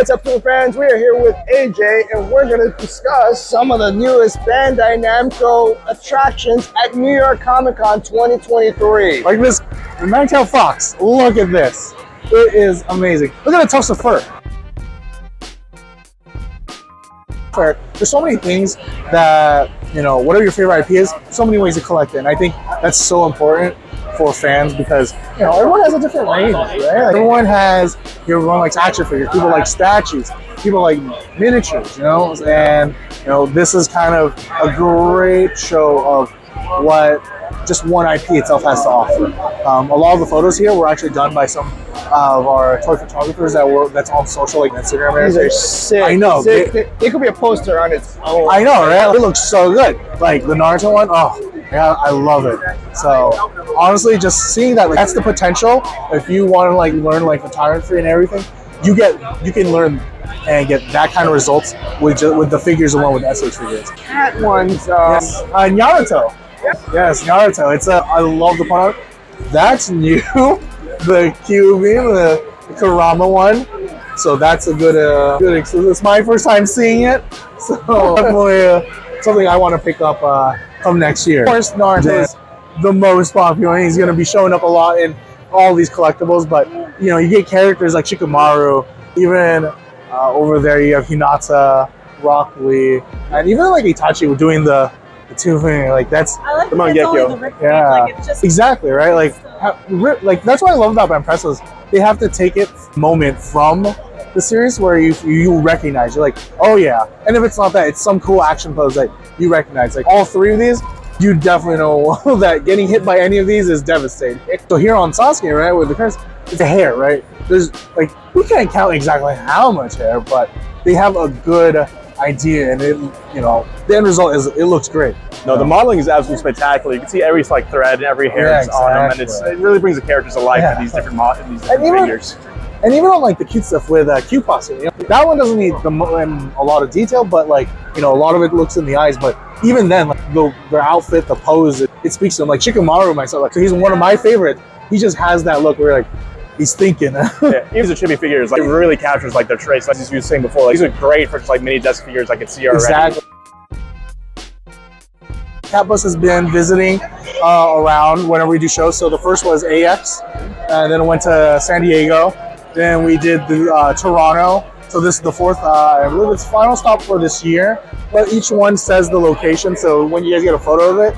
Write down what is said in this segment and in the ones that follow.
What's up, cool fans? We are here with AJ, and we're going to discuss some of the newest Bandai Namco attractions at New York Comic Con 2023. Like this Mantail Fox. Look at this. It is amazing. Look at the tufts of fur. There's so many things that, you know, whatever your favorite IP is, so many ways to collect it. And I think that's so important for fans because, you know, everyone has a different range, right? Like everyone likes action figures, people like statues, people like miniatures, you know? And, you know, this is kind of a great show of what just one IP itself has to offer. A lot of the photos here were actually done by some of our toy photographers that's on social, like Instagram. These are sick. I know. Sick. It could be a poster on its own. I know, right? It looks so good. Like the Naruto one, oh, yeah, I love it. So honestly, just seeing that, like, that's the potential. If you want to like learn like photography and everything, you can learn and get that kind of results with the figures along with SH figures. Cat ones. Yes. Naruto. Yes, Naruto. I love the part. That's new. The Kyuubi, the Kurama one. So that's a good exclusive. It's my first time seeing it. So definitely something I want to pick up come next year. Of course, Naruto is the most popular. He's going to be showing up a lot in all these collectibles. But, you know, you get characters like Shikamaru. Even over there you have Hinata, Rock Lee, and even like Itachi doing the two thing, like that's I like the Mangekyo. Yeah, like it's just exactly right. Like that's what I love about Banpresso is they have to take it moment from the series where you recognize. You're like, oh yeah, and if it's not that, it's some cool action pose that you recognize. Like all three of these, you definitely know that getting hit by any of these is devastating. So here on Sasuke, right, with the curse, it's a hair, right? There's like we can't count exactly how much hair, but they have a good idea, and it, you know, the end result is it looks great. No, the modeling is absolutely spectacular. You can see every like thread and every hair is on them, and it really brings the characters to life in these different figures. And even on like the cute stuff with Q-Posse, you know, that one doesn't need a lot of detail, but like, you know, a lot of it looks in the eyes. But even then, like their outfit, the pose, it speaks to them. Like Shikamaru myself, like so he's one of my favorites. He just has that look where like he's thinking. Yeah, even the chibi figures, like it really captures like their traits. Like you were saying before, like these are great for just like mini desk figures. I can see already. Exactly. Catbus has been visiting around whenever we do shows. So the first was AX, and then it went to San Diego. Then we did the Toronto. So this is the fourth, I believe it's final stop for this year. But each one says the location. So when you guys get a photo of it,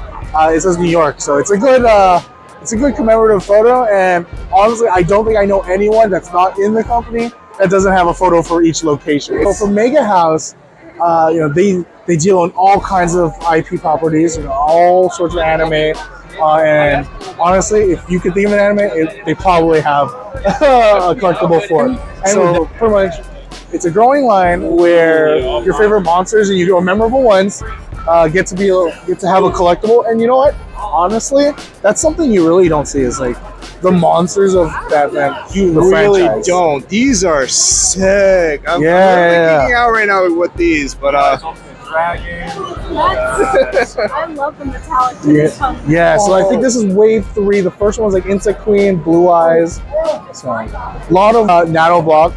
it says New York. So it's a good commemorative photo. And honestly, I don't think I know anyone that's not in the company that doesn't have a photo for each location. So for MegaHouse, you know, they deal in all kinds of IP properties, you know, all sorts of anime. And honestly, if you could think of an anime, they probably have a collectible for it. And so pretty much, it's a growing line where your favorite monsters and your memorable ones get to have a collectible. And you know what? Honestly, that's something you really don't see. Is like the monsters of Batman. You really don't. These are sick. I'm really geeking out right now with these, but I love the metallic. Yeah. So I think this is wave 3. The first one was like Insect Queen, Blue Eyes. So a lot of Nano Block.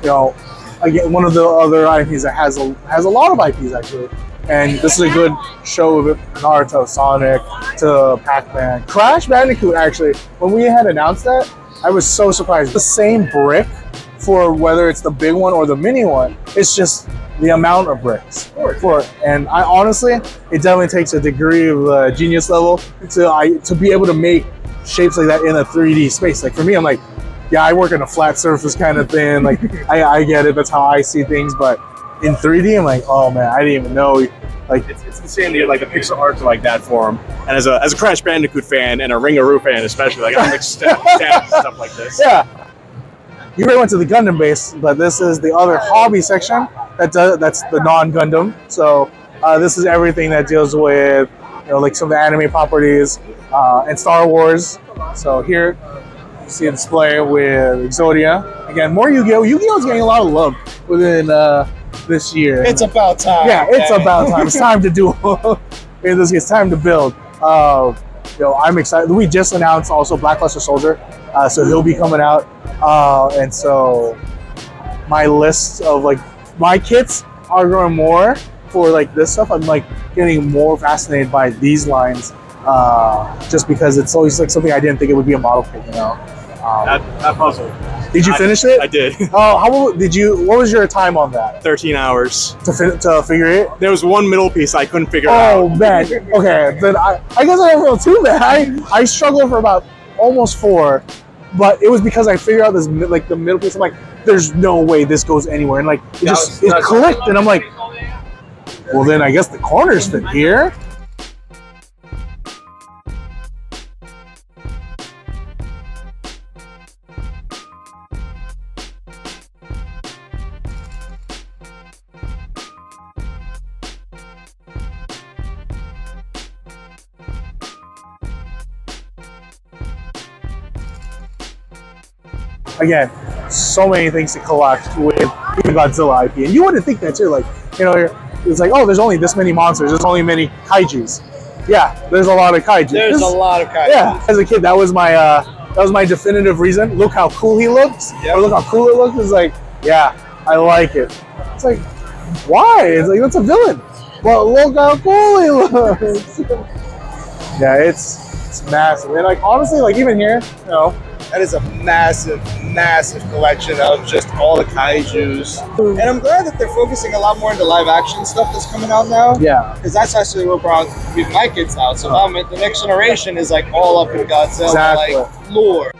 You know, again, one of the other IPs that has a lot of IPs actually. And this is a good show of it. Naruto, Sonic, to Pac-Man. Crash Bandicoot, actually, when we had announced that, I was so surprised. The same brick for whether it's the big one or the mini one, it's just the amount of bricks for it. And I honestly, it definitely takes a degree of genius level to be able to make shapes like that in a 3D space. Like for me, I'm like, yeah, I work in a flat surface kind of thing. Like I get it, that's how I see things, but in 3D, I'm like, oh man, I didn't even know. Like it's insane to get like the pixel art like that for him. And as a Crash Bandicoot fan and a Ringaroo fan especially, like I'm ecstatic stuff like this. Yeah. You already went to the Gundam base, but this is the other hobby section that's the non-Gundam. So this is everything that deals with, you know, like some of the anime properties and Star Wars. So here you see a display with Exodia. Again, more Yu-Gi-Oh! Yu-Gi-Oh! is getting a lot of love within this year. it's about time. Yeah, it's about time. It's time to do. It's time to build. You know, I'm excited. We just announced also Blackluster Soldier, so he'll be coming out, and so my list of like my kits are growing more for like this stuff. I'm like getting more fascinated by these lines, just because it's always like something I didn't think it would be a model kit, you know. That puzzle. Did you finish it? I did. Oh, what was your time on that? 13 hours. To figure it? There was one middle piece I couldn't figure out. Oh man. Okay, then I guess I don't feel too bad. I struggled for about almost 4, but it was because I figured out this like the middle piece. I'm like, there's no way this goes anywhere, and like it clicked, and I'm like, well then I guess the corners fit here. Again, so many things to collect with the Godzilla IP, and you wouldn't think that too. Like, you know, it's like, oh, there's only this many monsters, there's only many kaijus. Yeah, there's a lot of kaiju. There's a lot of kaiju. Yeah, as a kid, that was my definitive reason. Look how cool he looks. Yep. Or look how cool it looks. It's like, yeah, I like it. It's like, why? It's like, that's a villain. Well, look how cool he looks. Yeah, it's massive. And like, honestly, like even here, you know, That is a massive, massive collection of just all the kaijus. And I'm glad that they're focusing a lot more into live action stuff that's coming out now. yeah. Because that's actually what brought my kids out. So now the next generation is like all up in Godzilla, Exactly. like lore.